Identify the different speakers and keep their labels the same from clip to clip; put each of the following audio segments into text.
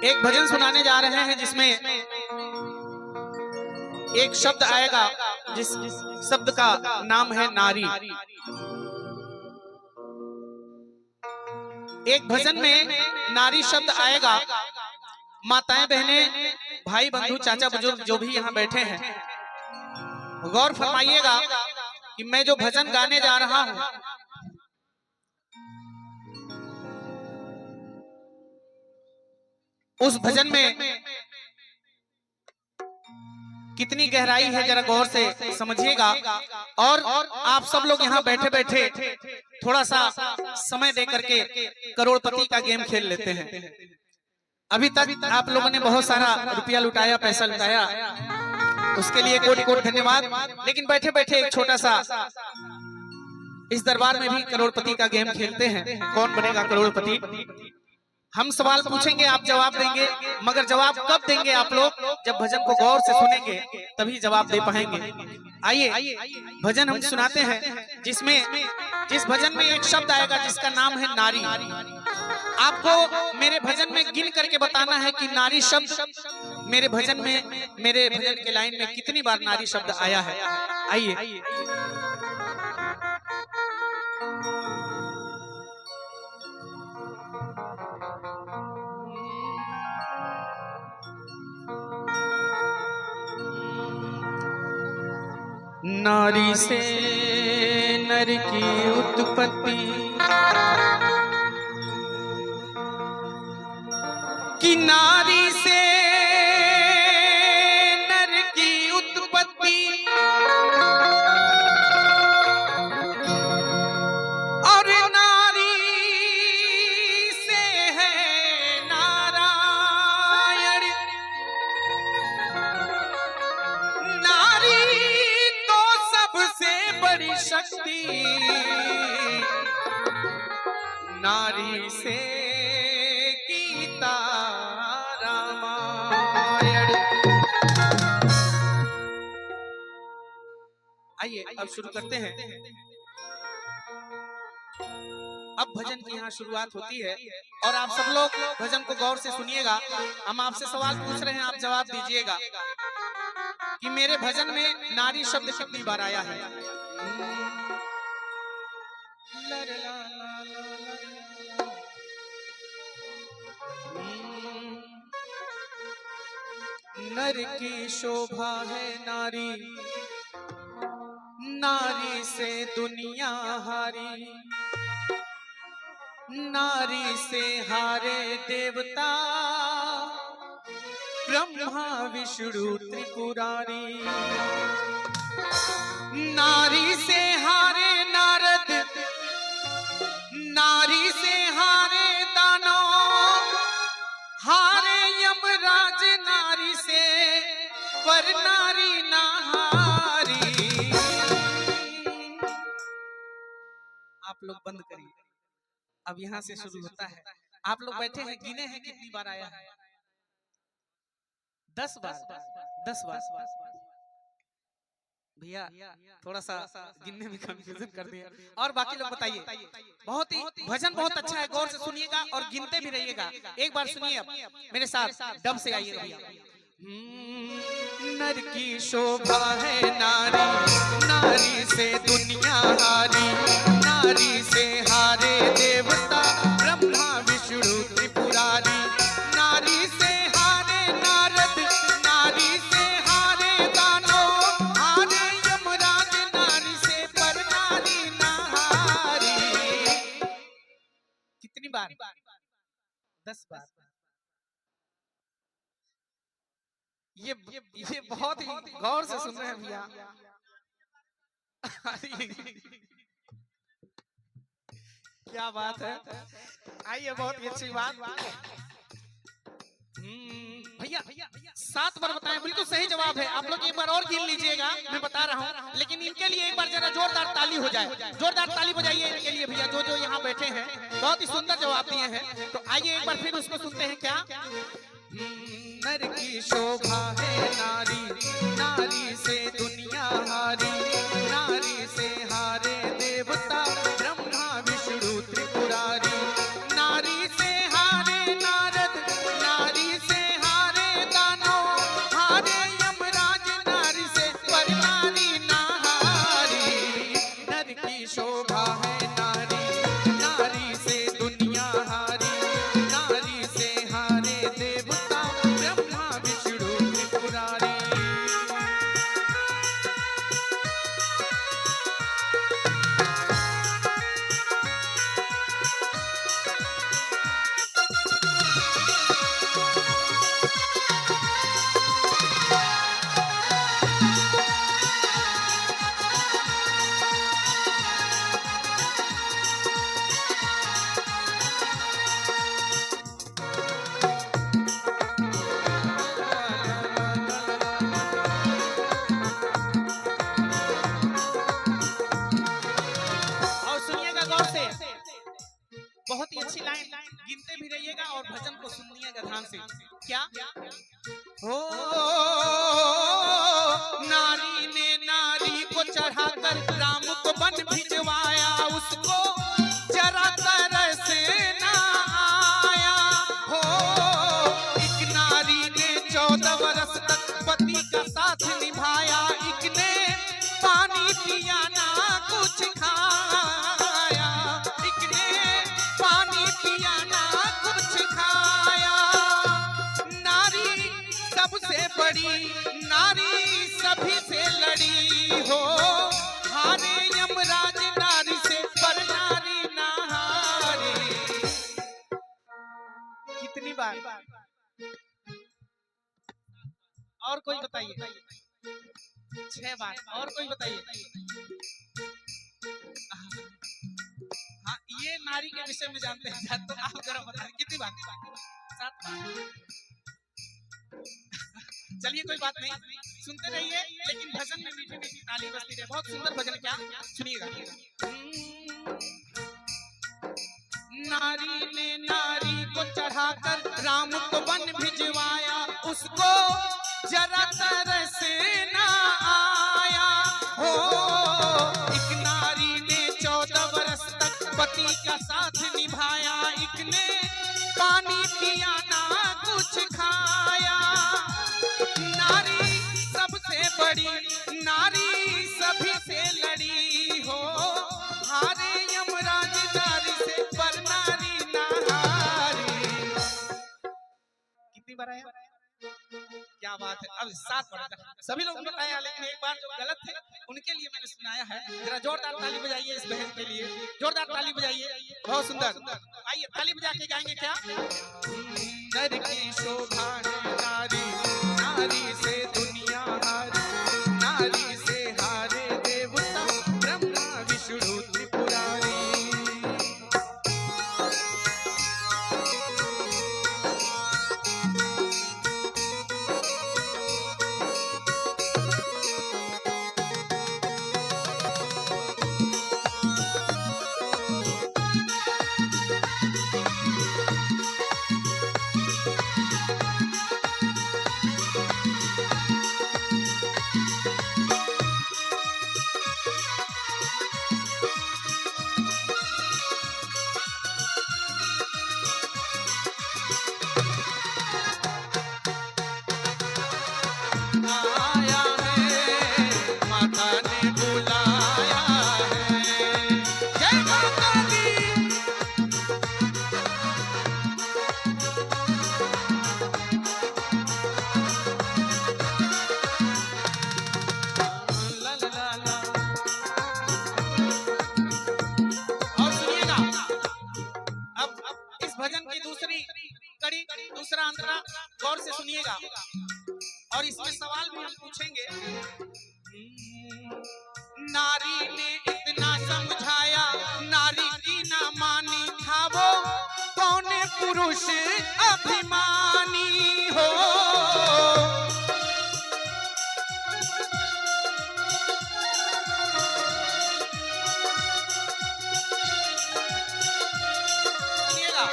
Speaker 1: एक भजन सुनाने जा रहे हैं जिसमें एक शब्द आएगा जिस शब्द का नाम है नारी। एक भजन में नारी शब्द आएगा। माताएं बहनें भाई बंधु चाचा बुजुर्ग जो भी यहाँ बैठे हैं, गौर फरमाइएगा कि मैं जो भजन गाने जा रहा हूं उस भजन में कितनी गहराई है, जरा गौर से समझिएगा। और आप सब लोग यहाँ बैठे बैठे थोड़ा सा समय दे करके करोड़पति का गेम खेल लेते हैं। अभी तक आप लोगों ने बहुत सारा रुपया लुटाया, पैसा लुटाया, उसके लिए कोटि कोटि धन्यवाद। लेकिन बैठे बैठे एक छोटा सा इस दरबार में भी करोड़पति का गेम खेलते हैं। कौन बनेगा करोड़पति? हम सवाल पूछेंगे, आप जवाब देंगे, मगर जवाब कब देंगे आप लोग? जब भजन को गौर से सुनेंगे तभी जवाब दे पाएंगे। आइए भजन हम सुनाते हैं जिस भजन में एक शब्द आएगा जिसका नाम है नारी। आपको मेरे भजन में गिन करके बताना है कि नारी शब्द मेरे भजन के लाइन में कितनी बार नारी शब्द आया है। आइए नारी से नर की उत्पत्ति, कि नारी से नर की उत्पत्ति, और नारी से है नारायण। नारी सबसे बड़ी शक्ति, नारी से गीता रामायण। आइए अब शुरू करते हैं। अब भजन की यहाँ शुरुआत होती है और आप सब लोग भजन को गौर से सुनिएगा। हम आपसे सवाल पूछ रहे हैं, आप जवाब दीजिएगा कि मेरे भजन में नारी शब्द कितनी बार आया है। नर की शोभा है नारी, नारी से दुनिया हारी, नारी से हारे देवता ब्रह्मा विष्णु त्रिपुरारी। नारी से हारे नारद, नारी से हारे दानव, हारे यमराज नारी से, पर नारी ना हारी। आप लोग बंद करिए, अब यहां से शुरू होता है। आप लोग बैठे हैं, गिने हैं कितनी बार आया है? 10 बार। भैया थोड़ा सा गिनने में कंफ्यूजन कर दिया। और बाकी लोग बताइए। बहुत ही भजन बहुत अच्छा है, गौर से सुनिएगा और गिनते भी रहिएगा। एक बार सुनिए अब मेरे साथ, डब से आइएगा भैया। नर की शोभा है नारी, नारी से दुनिया हारी, नारी से हारे देवता ब्रह्मा विष्णु त्रिपुरारी। नारी से हारे नारद, नारी से हारे दानव, हारे यमराज नारी से, पर नारी ना हारी। कितनी बार? 10 बार। ये बहुत ही गौर से सुन रहे हैं भैया। क्या बात है। आइए, बहुत ही अच्छी बात। भैया 7 बार बताएं, बिल्कुल सही जवाब है। आप लोग एक बार और गिन लीजिएगा, मैं बता रहा हूँ, लेकिन इनके लिए एक बार जरा जोरदार ताली हो जाए। जोरदार ताली बजाइए इनके लिए भैया, जो यहाँ बैठे हैं, बहुत ही सुंदर जवाब दिए हैं। तो आइए एक बार फिर उसको सुनते हैं। क्या? नर की शोभा है नारी, नारी से दुनिया हारी, नारी से हारे देवता ब्रह्मा विष्णु त्रिपुरारी। नारी से हारे नारद, नारी क्या हो, नारी ने नारी को चढ़ाकर राम को वन भिजवाया, उसको जरा तरह से ना आया हो। एक नारी ने 14 वर्ष तक पति का साथ निभाया, एक ने पानी पिया ना कुछ खाया, एक ने पानी पिया ना कुछ खाया। नारी सबसे बड़ी, नारी सभी से लड़ी हो, हारे यमराज नारी से पर नारी ना हारे। कितनी बार? और कोई बताइए? 6 बार। और कोई बताइए? हाँ, ये नारी के विषय में जानते हैं तो आप जरा बताइए कितनी बार? 7 बार। चलिए कोई बात नहीं, सुनते रहिए, लेकिन भजन में मीठी मीठी ताली बजती रहे। बहुत सुंदर भजन, क्या सुनिएगा। नारी ने नारी को चढ़ाकर राम को वन भिजवाया, उसको जरा तरह से ना आया हो। एक नारी ने 14 वर्ष तक पति का साथ निभाया, एक ने पानी पिया ना कुछ खाया। नारी सबसे बड़ी, नारी सभी से लड़ी हो, हारे यमराज नारी से पर नारी ना हारे। कितनी बार आया? क्या बात है। अब 7 बार सभी लोग बताया, लेकिन एक बार जो गलत थे उनके लिए मैंने सुनाया है। जरा जोरदार ताली बजाइए इस बहन के लिए, जोरदार ताली बजाइए। बहुत सुंदर। आइए ताली बजा के गाएंगे। क्या नर की शोभा है नारी, नारी से दुनिया हारी, नारी से हारे देवता ब्रह्मा विष्णु त्रिपुरारी। आया है माता ने बुलाया है, जय माता दी। ला ला ला ला। और सुनिएगा, अब इस भजन की दूसरी कड़ी, दूसरा अंतरा गौर से सुनिएगा, और इसमें सवाल भी हम पूछेंगे। नारी ने इतना समझाया, नारी की ना मानी, था वो कौन पुरुष अभिमानी हो। सुनिएगा,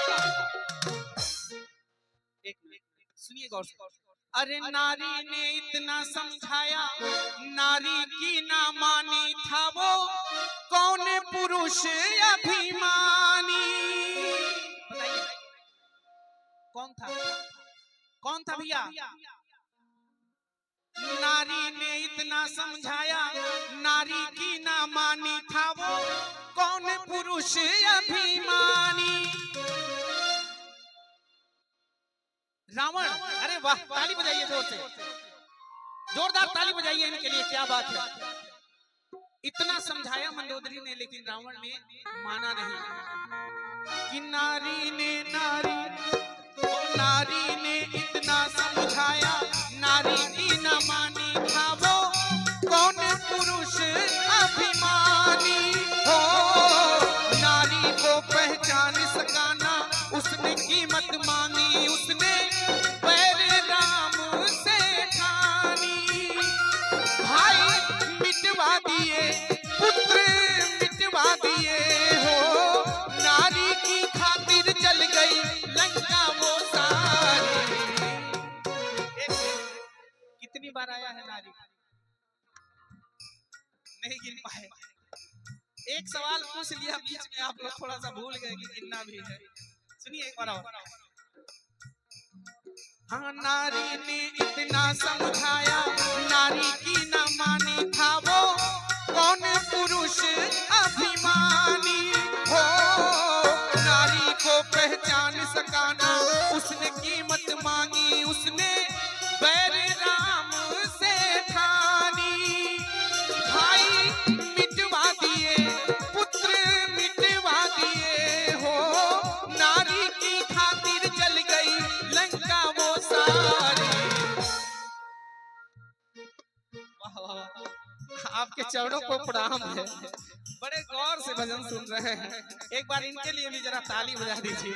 Speaker 1: एक मिनट सुनिए गौर से। अरे नारी ने इतना समझाया, नारी की ना मानी, था वो कौन पुरुष अभिमानी। बताइए कौन था? कौन था भैया? नारी ने इतना समझाया, नारी की ना मानी, था वो कौन पुरुष अभिमानी। रावण। अरे वाह, ताली बजाइए जोर से, जोरदार ताली बजाइए इनके लिए। क्या बात है। इतना समझाया मंदोदरी ने, लेकिन रावण ने माना नहीं। कि नारी ने नारी ने इतना समझाया, नारी की न मानी, था वो कौन पुरुष अभिमानी हो। नारी को पहचान सकाना उसने कीमत मांगी, उसने पैर राम से ठानी। भाई मिटवा दिए, पुत्र मिटवा दिए हो, नारी की खातिर जल गई लंका वो सारी। नहीं गिन पाए। एक सवाल पूछ लिया बीच में, आप लोग थोड़ा सा भूल गए कि गिनना भी है। सुनिए एक बार और। हाँ, नारी ने इतना समझाया, नारी की न मानी, था वो कौन पुरुष अभिमानी हो। नारी को पहचान सका ना उसने कीमत मांगी, उसने बैर राम से ठानी। भाई मिटवा दिए, पुत्र मिटवा दिए हो, नारी की खातिर जल गई लंका वो सारी। वाह वाह, आपके चरणों को प्रणाम है, बड़े गौर से भजन सुन रहे हैं। एक बार इनके लिए भी जरा ताली बजा दीजिए,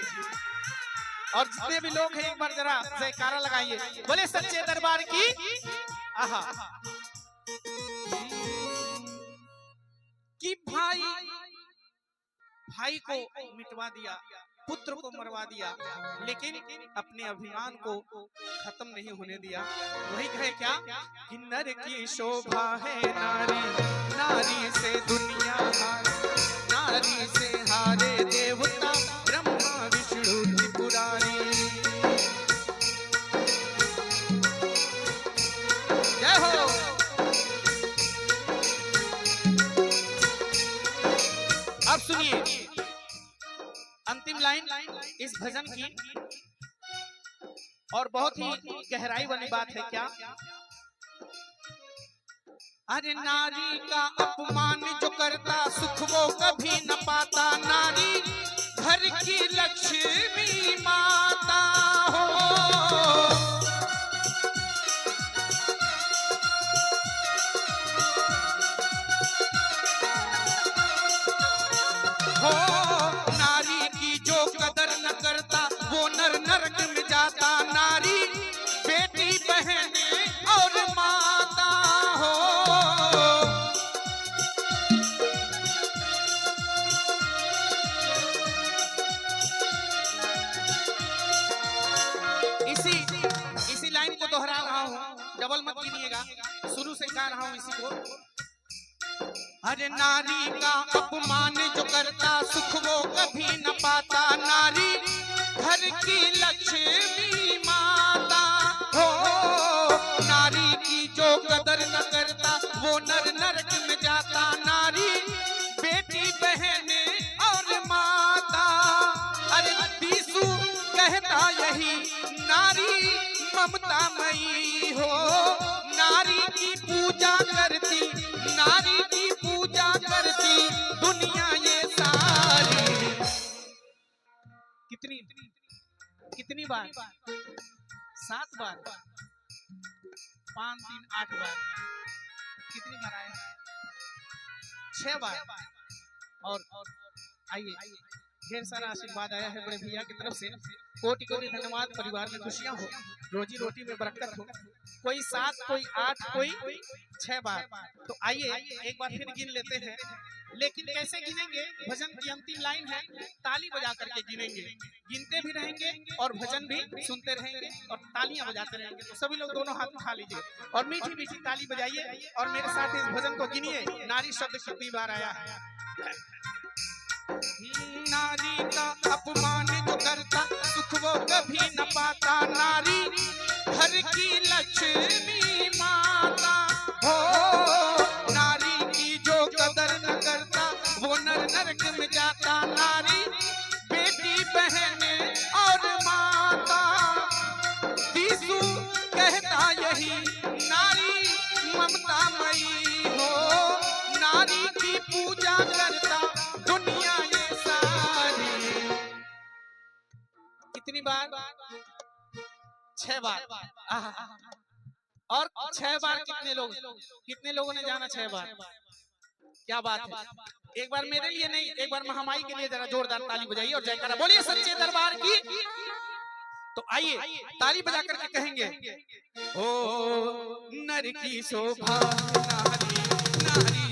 Speaker 1: और जितने भी लोग हैं एक बार जरा जयकारा लगाइए, बोले सच्चे दरबार की। आहा, कि भाई को मिटवा दिया, पुत्र को मरवा दिया, लेकिन अपने अभिमान को खत्म नहीं होने दिया। वही कहे क्या कि नर की शोभा है नारी, नारी से दुनिया हारे, नारी से हारे देवता ब्रह्मा विष्णु त्रिपुरारी। जय हो। अब सुनिए अंतिम लाइन इस भजन की, और बहुत ही गहराई वाली बात है। क्या? अरे नारी का अपमान जो करता सुख वो कभी न पाता, नारी घर की लक्ष्मी माता हो। नारी की जो कदर न करता वो नर नरक में जाता, नारी बेटी बहन और माता हो। इसी लाइन को दोहरा रहा हूँ, डबल मत कीजिएगा, शुरू से गा रहा हूँ इसी को। अरे नारी का अपमान जो करता सुख वो कभी न पाता, नारी घर की लक्ष्मी माता हो। नारी की जो कदर न करता वो नर नरक में जाता, नारी बेटी बहन और माता। अरे बीसू कहता यही नारी ममता मई हो, नारी की पूजा करती, नारी की पूजा करती दुनिया ये सारी। कितनी बार? 7 बार, 5, 3, 8 बार। कितनी बार आए? 6 बार। और आइए, ढेर सारा आशीर्वाद आया है बड़े भैया की तरफ से, कोटि कोटि धन्यवाद। परिवार में खुशियां हो, रोजी रोटी में बरकत हो। कोई 7, कोई 8, कोई 6 बार। तो आइए एक बार फिर गिन लेते हैं, लेकिन कैसे गिनेंगे? भजन की अंतिम लाइन है, ताली बजा करके गिनेंगे। गिनते भी रहेंगे और भजन भी सुनते रहेंगे और तालियां बजाते रहेंगे। तो सभी लोग दोनों हाथ उठा लीजिए और मीठी मीठी ताली बजाइए और मेरे साथ इस भजन को गिनिए। नारी शब्द कितनी बार आया है? नारी का अपमान जो करता सुख वो कभी न पाता, नारी घर की लक्ष्मी माता हो। नारी की जो कदर न करता वो नर नरक में जाता, नारी बेटी बहन और माता। तीसू कहता यही नारी ममता मई हो, नारी की पूजा करता दुनिया ये सारी। कितनी बार? 6 बार। और 6 बार कितने लोगों ने जाना? 6 बार। क्या बात है? एक बार मेरे लिए नहीं, एक बार महामाई के लिए जरा जोरदार ताली बजाइए और जयकारा बोलिए सच्चे दरबार की। तो आइए ताली बजा करके कहेंगे, ओ नर की शोभा नारी, नारी